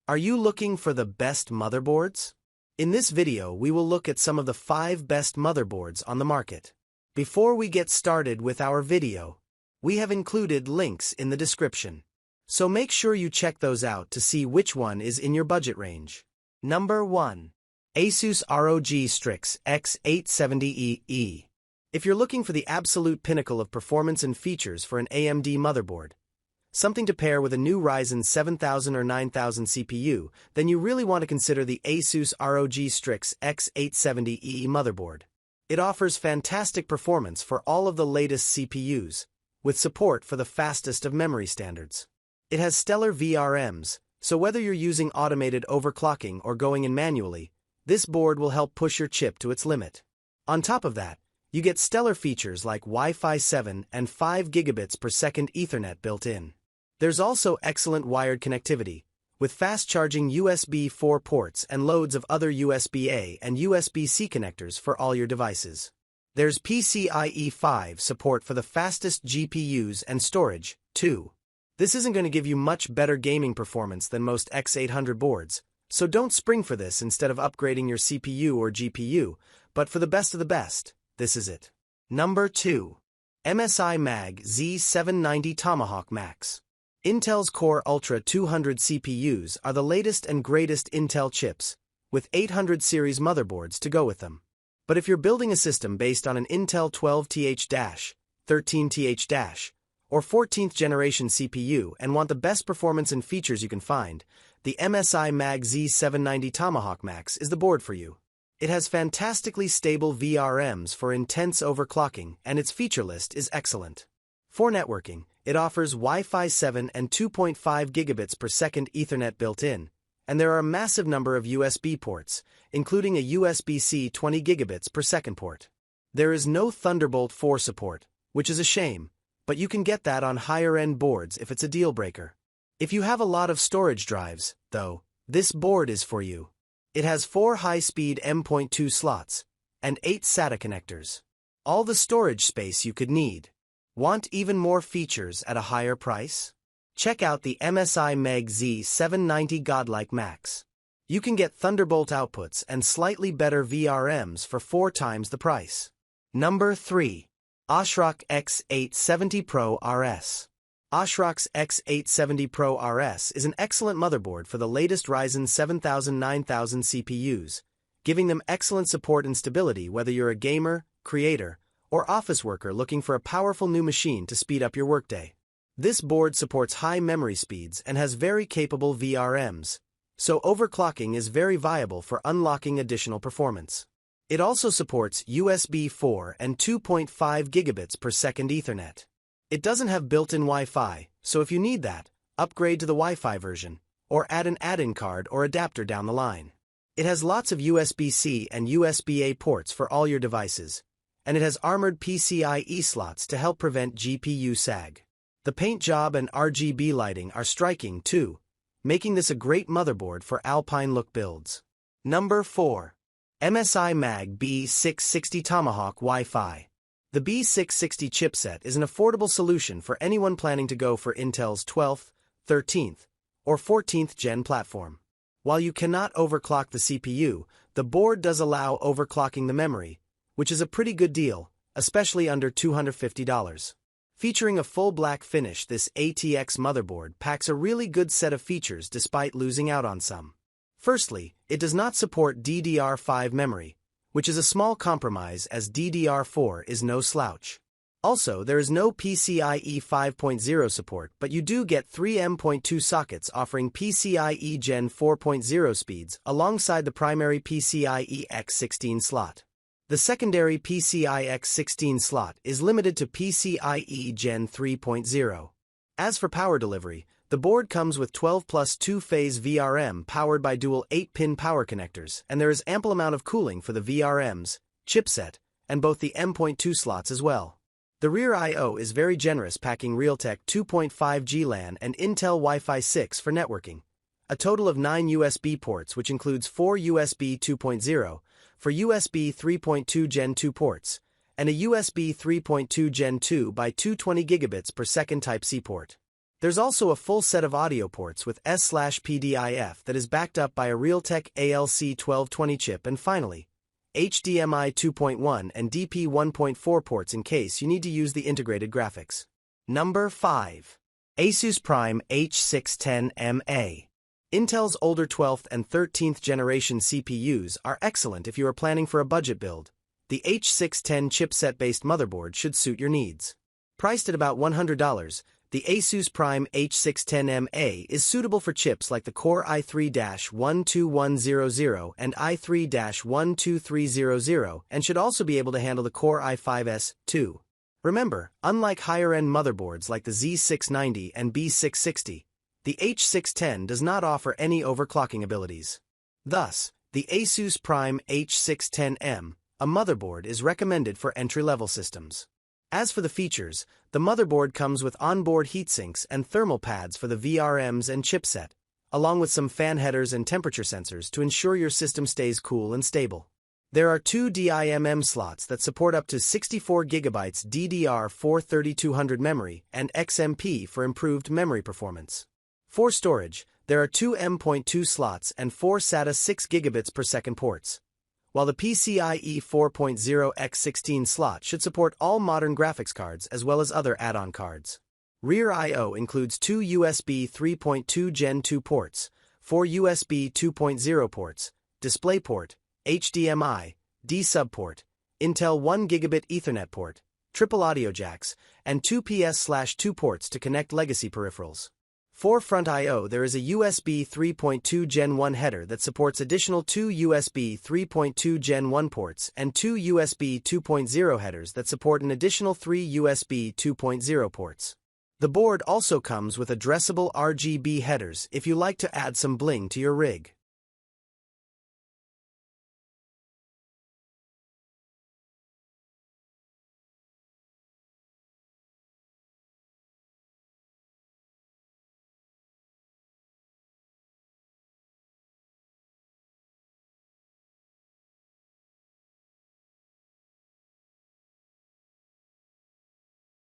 Are you looking for the best motherboards? In this video, we will look at some of the 5 best motherboards on the market. Before we get started with our video, we have included links in the description. So make sure you check those out to see which one is in your budget range. Number 1. Asus ROG Strix X870E. If you're looking for the absolute pinnacle of performance and features for an AMD motherboard, something to pair with a new Ryzen 7000 or 9000 CPU, then you really want to consider the Asus ROG Strix X870E motherboard. It offers fantastic performance for all of the latest CPUs, with support for the fastest of memory standards. It has stellar VRMs, so whether you're using automated overclocking or going in manually, this board will help push your chip to its limit. On top of that, you get stellar features like Wi-Fi 7 and 5 gigabits per second Ethernet built in. There's also excellent wired connectivity, with fast-charging USB 4 ports and loads of other USB-A and USB-C connectors for all your devices. There's PCIe 5 support for the fastest GPUs and storage, too. This isn't going to give you much better gaming performance than most X800 boards, so don't spring for this instead of upgrading your CPU or GPU, but for the best of the best, this is it. Number 2. MSI MAG Z790 Tomahawk Max. Intel's Core Ultra 200 CPUs are the latest and greatest Intel chips, with 800 series motherboards to go with them. But if you're building a system based on an Intel 12th, 13th, or 14th generation CPU and want the best performance and features you can find, the MSI MAG Z790 Tomahawk Max is the board for you. It has fantastically stable VRMs for intense overclocking, and its feature list is excellent. For networking, it offers Wi-Fi 7 and 2.5 gigabits per second Ethernet built in, and there are a massive number of USB ports, including a USB-C 20 gigabits per second port. There is no Thunderbolt 4 support, which is a shame, but you can get that on higher-end boards if it's a deal-breaker. If you have a lot of storage drives, though, this board is for you. It has 4 high-speed M.2 slots and 8 SATA connectors. All the storage space you could need. Want even more features at a higher price? Check out the MSI MAG Z790 Godlike Max. You can get Thunderbolt outputs and slightly better VRMs for 4 times the price. Number 3. ASRock X870 Pro RS. ASRock's X870 Pro RS is an excellent motherboard for the latest Ryzen 7000-9000 CPUs, giving them excellent support and stability whether you're a gamer, creator, or office worker looking for a powerful new machine to speed up your workday. This board supports high memory speeds and has very capable VRMs, so overclocking is very viable for unlocking additional performance. It also supports USB 4 and 2.5 gigabits per second Ethernet. It doesn't have built-in Wi-Fi, so if you need that, upgrade to the Wi-Fi version, or add an add-in card or adapter down the line. It has lots of USB-C and USB-A ports for all your devices, and it has armored PCIe slots to help prevent GPU sag. The paint job and RGB lighting are striking too, making this a great motherboard for alpine look builds. Number 4. MSI MAG B660 Tomahawk Wi-Fi. The B660 chipset is an affordable solution for anyone planning to go for Intel's 12th, 13th, or 14th gen platform. While you cannot overclock the CPU, the board does allow overclocking the memory, which is a pretty good deal, especially under $250. Featuring a full black finish, this ATX motherboard packs a really good set of features despite losing out on some. Firstly, it does not support DDR5 memory, which is a small compromise as DDR4 is no slouch. Also, there is no PCIe 5.0 support, but you do get 3 M.2 sockets offering PCIe Gen 4.0 speeds alongside the primary PCIe X16 slot. The secondary PCIe X16 slot is limited to PCIe Gen 3.0. As for power delivery, the board comes with 12 plus 2-phase VRM powered by dual 8-pin power connectors, and there is ample amount of cooling for the VRMs, chipset, and both the M.2 slots as well. The rear I/O is very generous, packing Realtek 2.5G LAN and Intel Wi-Fi 6 for networking. A total of 9 USB ports, which includes 4 USB 2.0 for USB 3.2 Gen 2 ports, and a USB 3.2 Gen 2 by 220 gigabits per second Type-C port. There's also a full set of audio ports with S/PDIF that is backed up by a Realtek ALC1220 chip, and finally, HDMI 2.1 and DP 1.4 ports in case you need to use the integrated graphics. Number 5. Asus Prime H610MA. Intel's older 12th and 13th generation CPUs are excellent if you are planning for a budget build. The H610 chipset-based motherboard should suit your needs. Priced at about $100, the Asus Prime H610MA is suitable for chips like the Core i3-12100 and i3-12300 and should also be able to handle the Core i5s, too. Remember, unlike higher-end motherboards like the Z690 and B660, the H610 does not offer any overclocking abilities. Thus, the Asus Prime H610M, a motherboard, is recommended for entry-level systems. As for the features, the motherboard comes with onboard heatsinks and thermal pads for the VRMs and chipset, along with some fan headers and temperature sensors to ensure your system stays cool and stable. There are 2 DIMM slots that support up to 64GB DDR4 3200 memory and XMP for improved memory performance. For storage, there are 2 M.2 slots and 4 SATA 6GB per second ports, while the PCIe 4.0 x16 slot should support all modern graphics cards as well as other add-on cards. Rear I/O includes 2 USB 3.2 Gen 2 ports, 4 USB 2.0 ports, DisplayPort, HDMI, D-sub port, Intel 1GB Ethernet port, triple audio jacks, and 2 PS/2 ports to connect legacy peripherals. For front I/O, there is a USB 3.2 Gen 1 header that supports additional 2 USB 3.2 Gen 1 ports and 2 USB 2.0 headers that support an additional 3 USB 2.0 ports. The board also comes with addressable RGB headers if you like to add some bling to your rig.